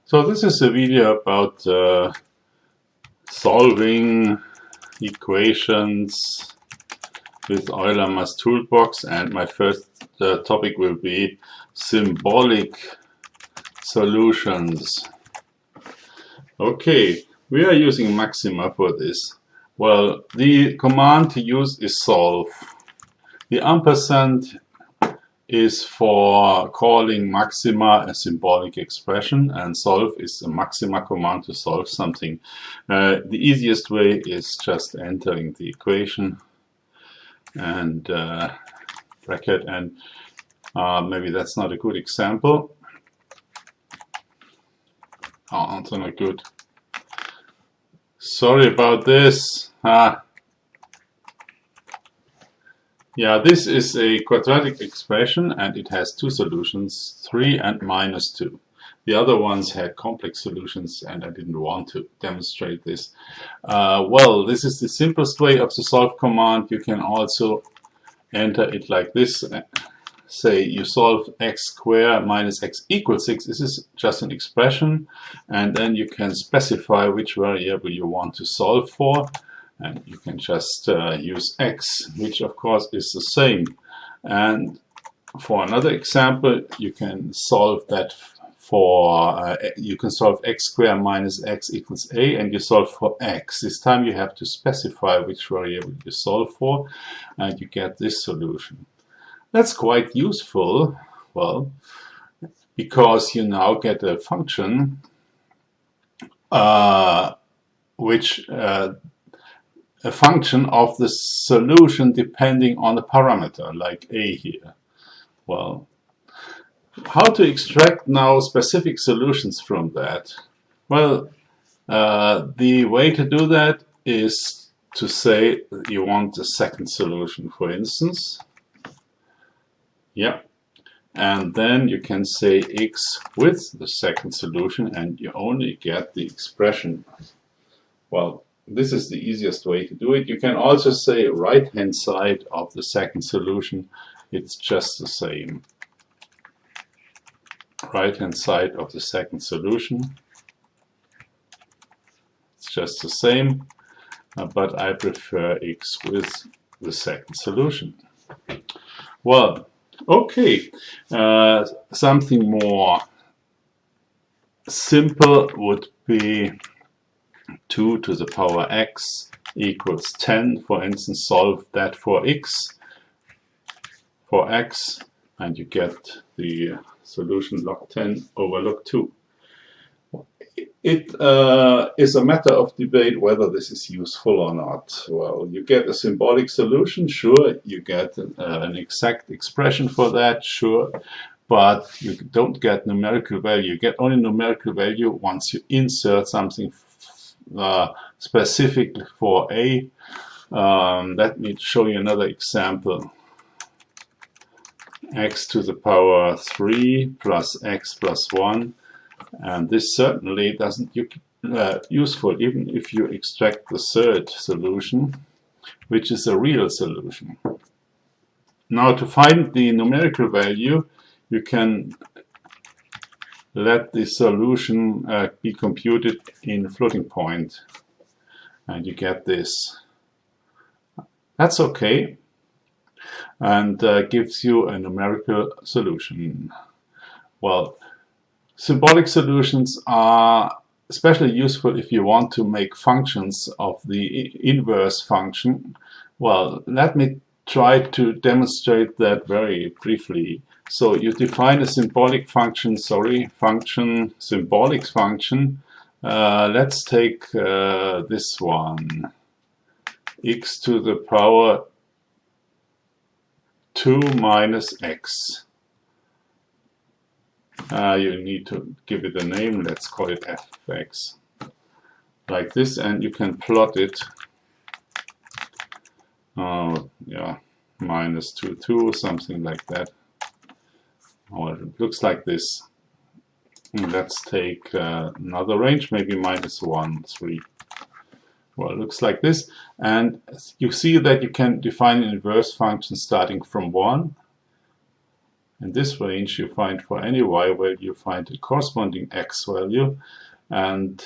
So this is a video about solving equations with Euler's Toolbox, and my first topic will be symbolic solutions. Okay, we are using maxima for this. Well, the command to use is solve. The ampersand is for calling maxima a symbolic expression, and solve is a maxima command to solve something. The easiest way is just entering the equation and bracket, and maybe that's not a good example. Oh, that's not good. Sorry about this. Yeah, this is a quadratic expression and it has two solutions, 3 and -2. The other ones had complex solutions and I didn't want to demonstrate this. Well, this is the simplest way of the solve command. You can also enter it like this. Say you solve x squared minus x equals 6. This is just an expression, and then you can specify which variable you want to solve for. And you can just use x, which of course is the same. And for another example, you can solve that for, you can solve x squared minus x equals a, and you solve for x. This time you have to specify which variable you solve for, and you get this solution. That's quite useful, well, because you now get a function which a function of the solution depending on a parameter, like a here. Well, how to extract now specific solutions from that? Well, the way to do that is to say you want a second solution, for instance. Yeah. And then you can say x with the second solution, and you only get the expression. Well, this is the easiest way to do it. You can also say right-hand side of the second solution. It's just the same. Right-hand side of the second solution. It's just the same, but I prefer x with the second solution. Well, okay. Something more simple would be 2 to the power x equals 10. For instance, solve that for x, and you get the solution log 10 over log 2. It is a matter of debate whether this is useful or not. Well, you get a symbolic solution, sure. You get an exact expression for that, sure. But you don't get numerical value. You get only numerical value once you insert something specifically for a. Let me show you another example. X to the power 3 plus x plus 1, and this certainly doesn't useful even if you extract the third solution, which is a real solution. Now, to find the numerical value, you can let the solution be computed in floating point, and you get this. That's okay, and gives you a numerical solution. Well, symbolic solutions are especially useful if you want to make functions of the inverse function. Well, let me try to demonstrate that very briefly. So you define a symbolic function, symbolic function. Let's take this one, x to the power 2 minus x. You need to give it a name. Let's call it f of x, like this, and you can plot it. Yeah, -2, 2, something like that. Or it looks like this. Let's take another range, maybe -1, 3. Well, it looks like this, and you see that you can define an inverse function starting from 1. In this range you find for any y value, you find a corresponding x value, and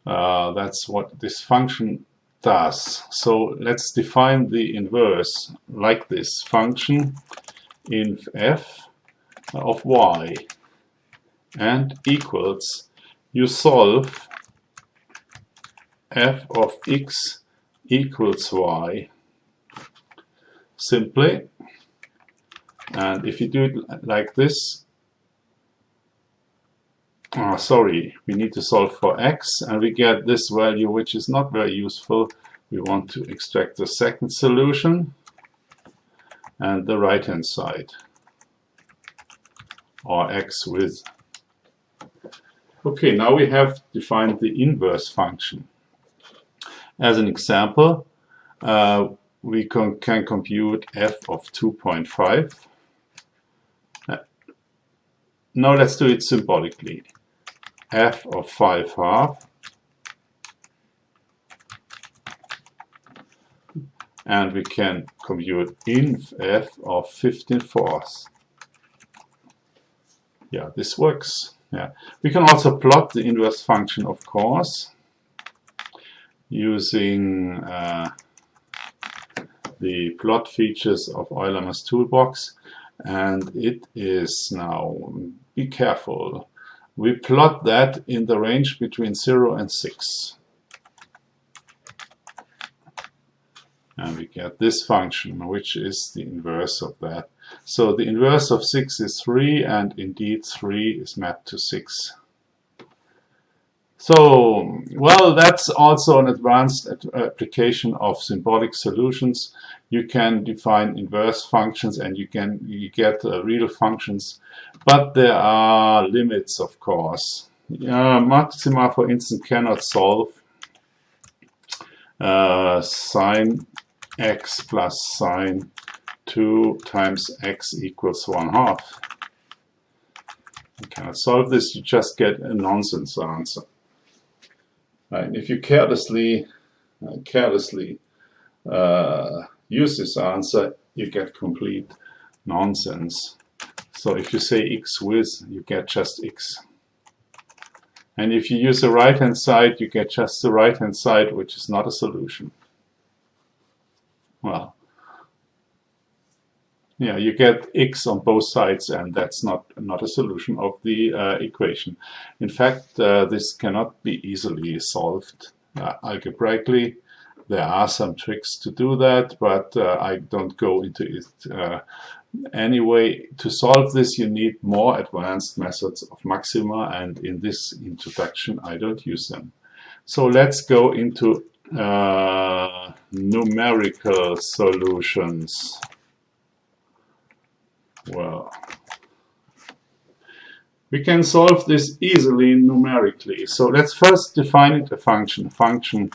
that's what this function does. So let's define the inverse like this: function inf f of y, and equals, you solve f of x equals y simply, and if you do it like this, we need to solve for x, and we get this value, which is not very useful. We want to extract the second solution and the right hand side, or x with. Okay, now we have defined the inverse function. As an example, we can compute f of 2.5. Now let's do it symbolically. F of 5/2, and we can compute inf f of 15/4. Yeah, this works. Yeah, we can also plot the inverse function, of course, using the plot features of Euler's Toolbox, and it is now, be careful, we plot that in the range between 0 and 6. And we get this function, which is the inverse of that. So the inverse of 6 is 3, and indeed 3 is mapped to 6. So, well, that's also an advanced application of symbolic solutions. You can define inverse functions, and you get real functions, but there are limits, of course. Maxima, for instance, cannot solve sine x plus sine 2 times x equals 1/2. You cannot solve this, you just get a nonsense answer. Right. If you carelessly use this answer, you get complete nonsense. So if you say x with, you get just x. And if you use the right hand side, you get just the right hand side, which is not a solution. Well, yeah, you get x on both sides, and that's not a solution of the equation. In fact, this cannot be easily solved algebraically. There are some tricks to do that, but I don't go into it. Anyway, to solve this, you need more advanced methods of maxima, and in this introduction, I don't use them. So let's go into numerical solutions. Well, we can solve this easily numerically. So let's first define it a function. Function,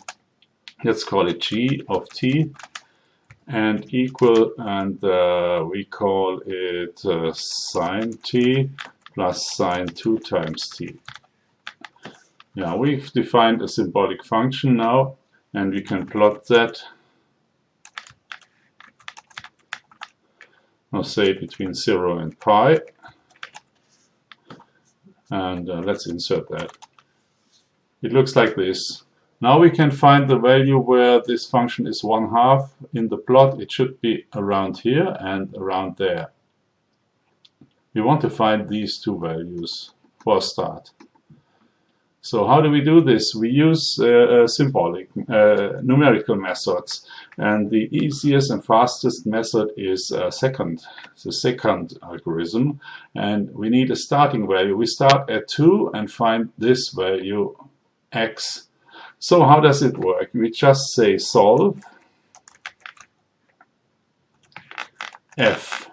let's call it g of t, and equal, and we call it sine t plus sine 2 times t. Yeah, we've defined a symbolic function now, and we can plot that. I'll say between 0 and pi, and let's insert that. It looks like this. Now we can find the value where this function is 1/2 in the plot. It should be around here and around there. We want to find these two values for a start. So how do we do this? We use symbolic, numerical methods, and the easiest and fastest method is the second algorithm, and we need a starting value. We start at 2 and find this value x. So how does it work? We just say solve f.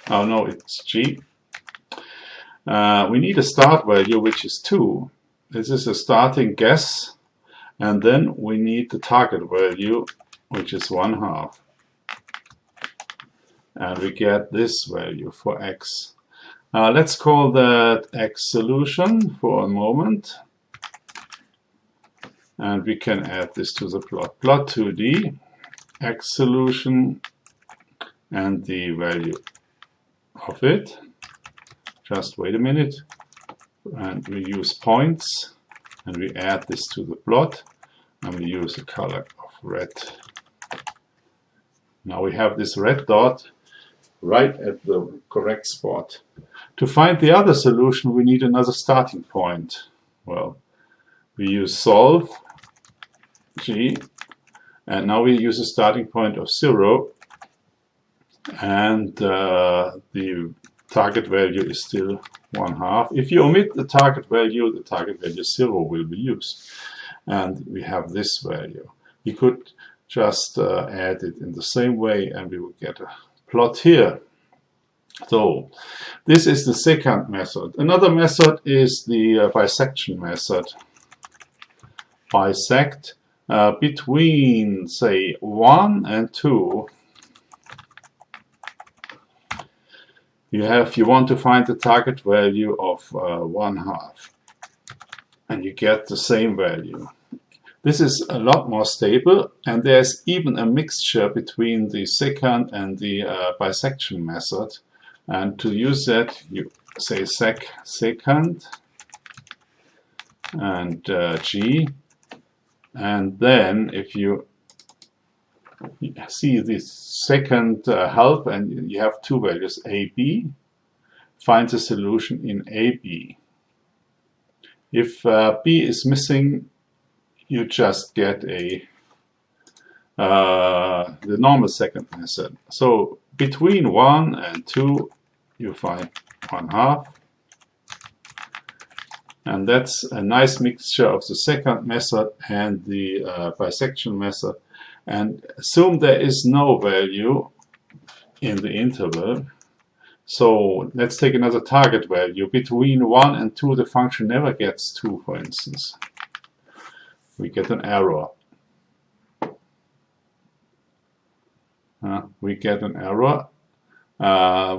Oh no, it's g. We need a start value, which is 2. This is a starting guess, and then we need the target value, which is 1/2. And we get this value for x. Let's call that x solution for a moment. And we can add this to the plot. Plot 2D, x solution, and the value of it. Just wait a minute. And we use points, and we add this to the plot, and we use a color of red. Now we have this red dot right at the correct spot. To find the other solution, we need another starting point. Well, we use solve G, and now we use a starting point of 0, and the target value is still 1/2. If you omit the target value 0 will be used. And we have this value. You could just add it in the same way, and we will get a plot here. So this is the second method. Another method is the bisection method. Bisect between, say, 1 and 2. You want to find the target value of 1/2, and you get the same value. This is a lot more stable, and there's even a mixture between the secant and the bisection method. And to use that, you say secant and G, and then if you see this second help, and you have two values, AB, find the solution in AB. If B is missing, you just get the normal second method. So between 1 and 2, you find 1/2. And that's a nice mixture of the second method and the bisection method. And assume there is no value in the interval. So let's take another target value. Between 1 and 2, the function never gets 2, for instance. We get an error. We get an error,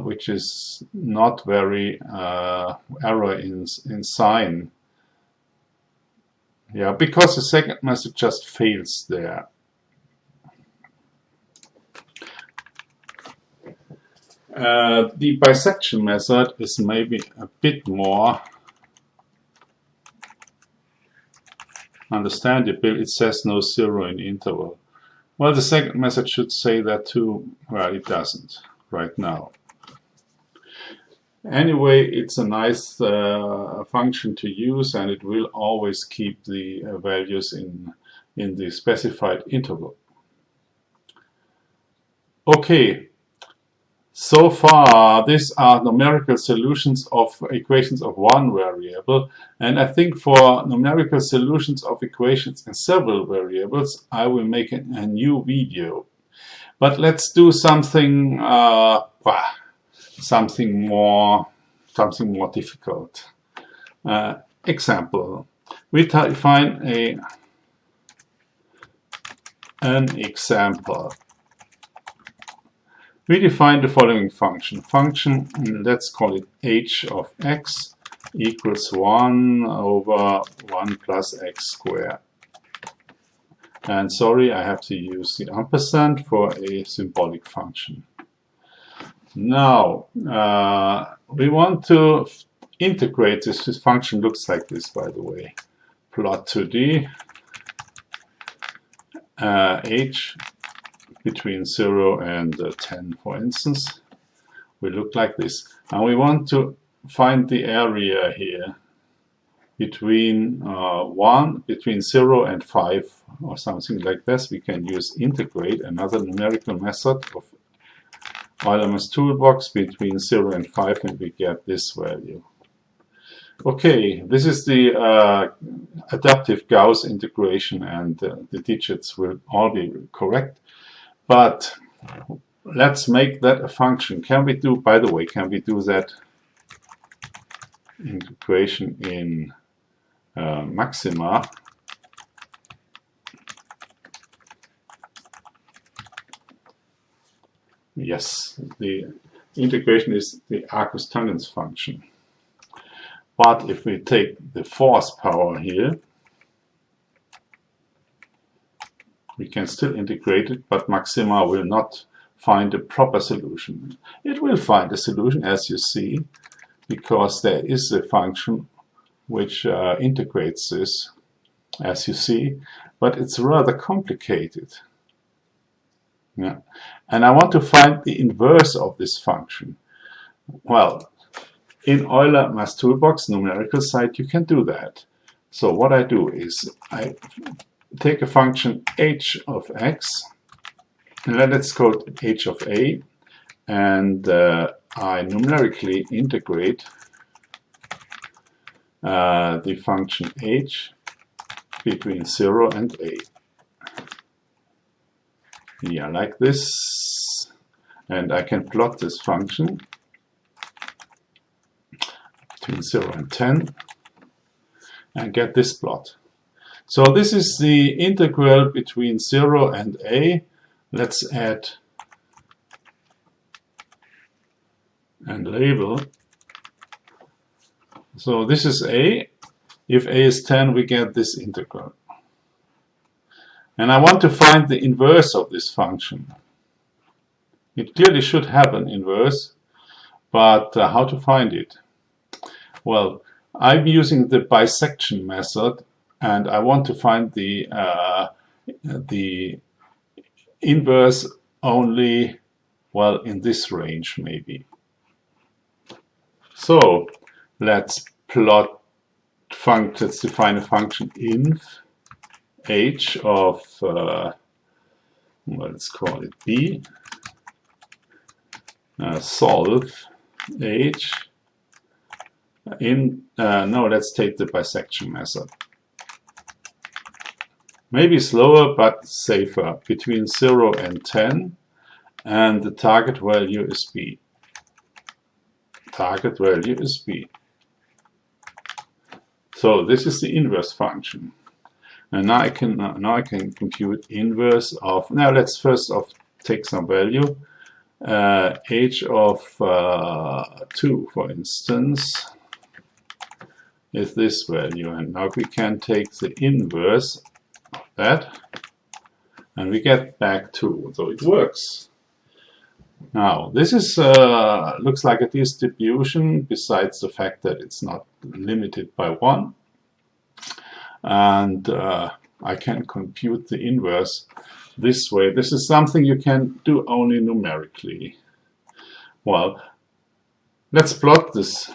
which is not very error in sign. Yeah, because the second method just fails there. The bisection method is maybe a bit more understandable. It says no 0 in interval. Well, the second method should say that too. Well, it doesn't right now. Anyway, it's a nice function to use, and it will always keep the values in the specified interval. Okay. So far, these are numerical solutions of equations of one variable, and I think for numerical solutions of equations in several variables, I will make a new video. But let's do something more difficult. Example: we define an example. We define the following function. Function, let's call it h of x equals 1 over 1 plus x squared. And sorry, I have to use the ampersand for a symbolic function. Now, we want to integrate this. This function looks like this, by the way. Plot 2D, h between 0 and 10, for instance, will look like this. And we want to find the area here between 0 and 5, or something like this. We can use integrate, another numerical method of Euler's Toolbox, between 0 and 5, and we get this value. Okay, this is the adaptive Gauss integration, and the digits will all be correct. But let's make that a function. Can we do, by the way, can we do that integration in maxima? Yes, the integration is the arcus tangens function. But if we take the fourth power here, we can still integrate it, but maxima will not find a proper solution. It will find a solution, as you see, because there is a function which integrates this, as you see, but it's rather complicated. Yeah. And I want to find the inverse of this function. Well, in Euler Math Toolbox numerical side, you can do that. So what I do is I take a function h of x, and let's call it h of a, and I numerically integrate the function h between 0 and a. Yeah, like this. And I can plot this function between 0 and 10 and get this plot. So this is the integral between 0 and a. Let's add and label. So this is a. If a is 10, we get this integral. And I want to find the inverse of this function. It clearly should have an inverse, but how to find it? Well, I'm using the bisection method, and I want to find the inverse only, well, in this range maybe. So let's let's define a function inf h of, well, let's call it b, solve h in, no, let's take the bisection method. Maybe slower, but safer, between 0 and 10, and the target value is b. Target value is b. So this is the inverse function. And now I can compute inverse of, now let's first off take some value, h of 2, for instance, is this value. And now we can take the inverse of that, and we get back 2. So it works. Now, this is looks like a distribution, besides the fact that it's not limited by 1. And I can compute the inverse this way. This is something you can do only numerically. Well, let's plot this.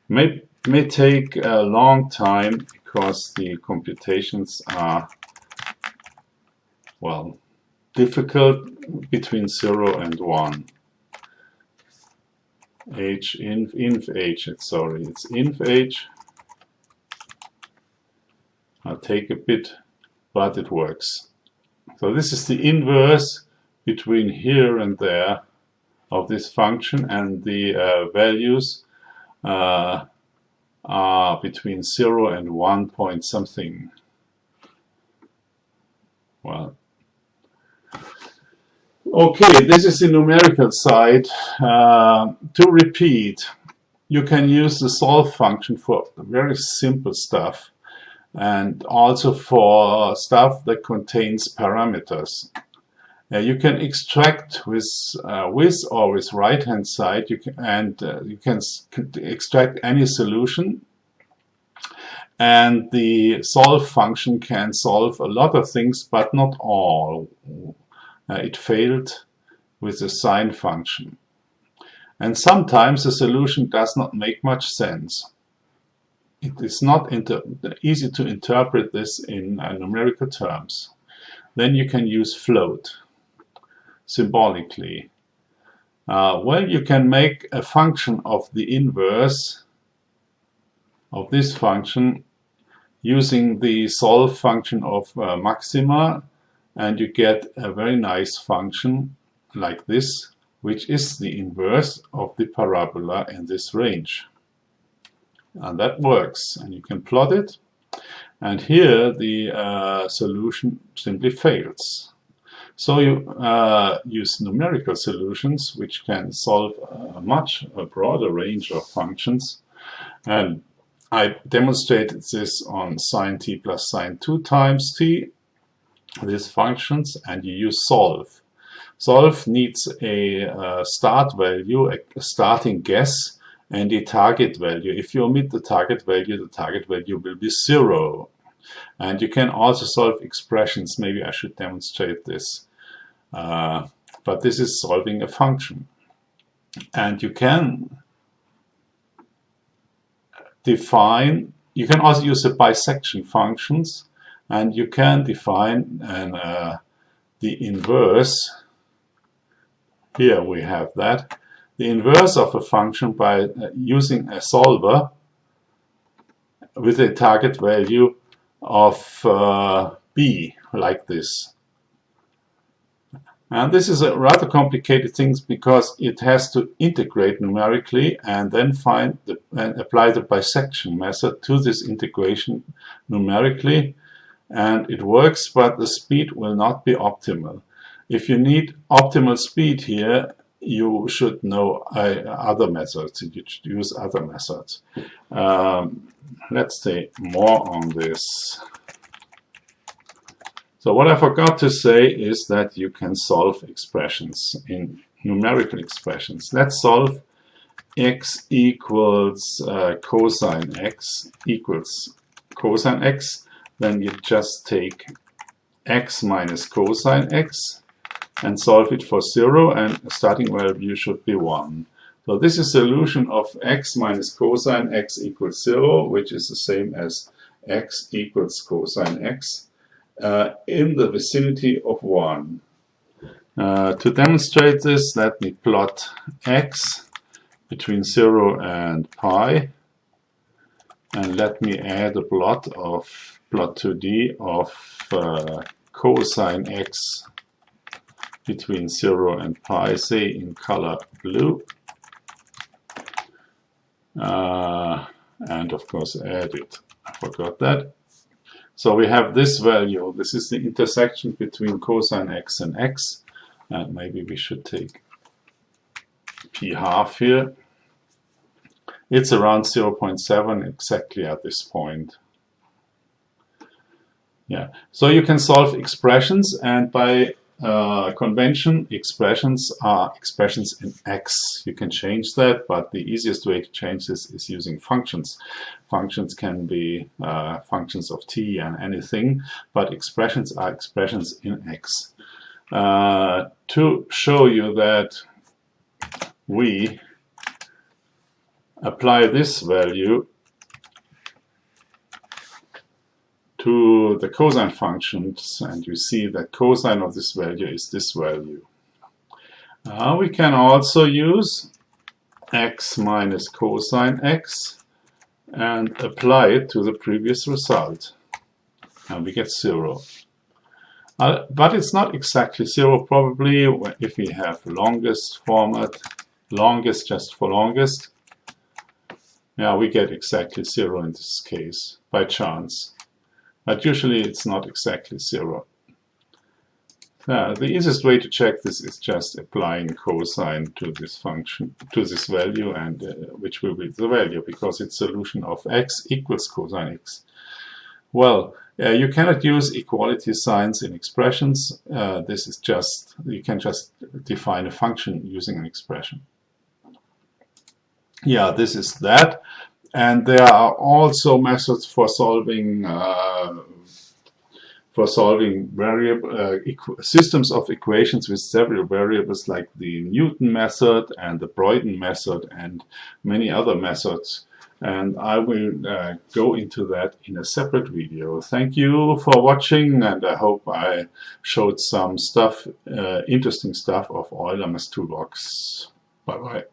May take a long time because the computations are, well, difficult between 0 and 1. H inf h, sorry, it's inf h. I'll take a bit, but it works. So this is the inverse between here and there of this function, and the values are between 0 and 1 point something. Well, okay, this is the numerical side. To repeat, you can use the solve function for very simple stuff, and also for stuff that contains parameters. You can extract with or with right-hand side. You can extract any solution, and the solve function can solve a lot of things, but not all. It failed with the sign function, and sometimes the solution does not make much sense. It is not easy to interpret this in numerical terms. Then you can use float symbolically. Well, you can make a function of the inverse of this function using the solve function of maxima, and you get a very nice function like this, which is the inverse of the parabola in this range. And that works, and you can plot it. And here the solution simply fails. So you use numerical solutions, which can solve a much broader range of functions. And I demonstrated this on sine t plus sine 2 times t, these functions, and you use solve. Solve needs a start value, a starting guess, and a target value. If you omit the target value will be 0. And you can also solve expressions. Maybe I should demonstrate this. But this is solving a function. And you can define, you can also use the bisection functions, and you can define the inverse. Here we have that. The inverse of a function by using a solver with a target value of b, like this. And this is a rather complicated thing because it has to integrate numerically and then find and apply the bisection method to this integration numerically. And it works, but the speed will not be optimal. If you need optimal speed here, you should know other methods. You should use other methods. Let's say more on this. So what I forgot to say is that you can solve expressions in numerical expressions. Let's solve x equals cosine x equals cosine x. Then you just take x minus cosine x and solve it for 0, and the starting value should be 1. So this is a solution of x minus cosine x equals 0, which is the same as x equals cosine x in the vicinity of 1. To demonstrate this, let me plot x between 0 and pi, and let me add a plot 2D of cosine x between 0 and pi, say in color blue, and of course add it. I forgot that. So we have this value. This is the intersection between cosine x and x, and maybe we should take p half here. It's around 0.7 exactly at this point. Yeah, so you can solve expressions, and by convention, expressions are expressions in x. You can change that, but the easiest way to change this is using functions. Functions can be functions of t and anything, but expressions are expressions in x. To show you that we apply this value to the cosine functions, and you see that cosine of this value is this value. We can also use x minus cosine x and apply it to the previous result, and we get 0. But it's not exactly 0, probably if we have longest format, longest just for longest. Yeah, we get exactly 0 in this case, by chance. But usually it's not exactly 0. The easiest way to check this is just applying cosine to this function, to this value, and which will be the value, because it's solution of x equals cosine x. Well, you cannot use equality signs in expressions. This is just, you can just define a function using an expression. Yeah, this is that. And there are also methods for solving variable systems of equations with several variables, like the Newton method and the Broyden method and many other methods. And I will go into that in a separate video. Thank you for watching, and I hope I showed some stuff, interesting stuff of Euler Toolbox. Bye bye.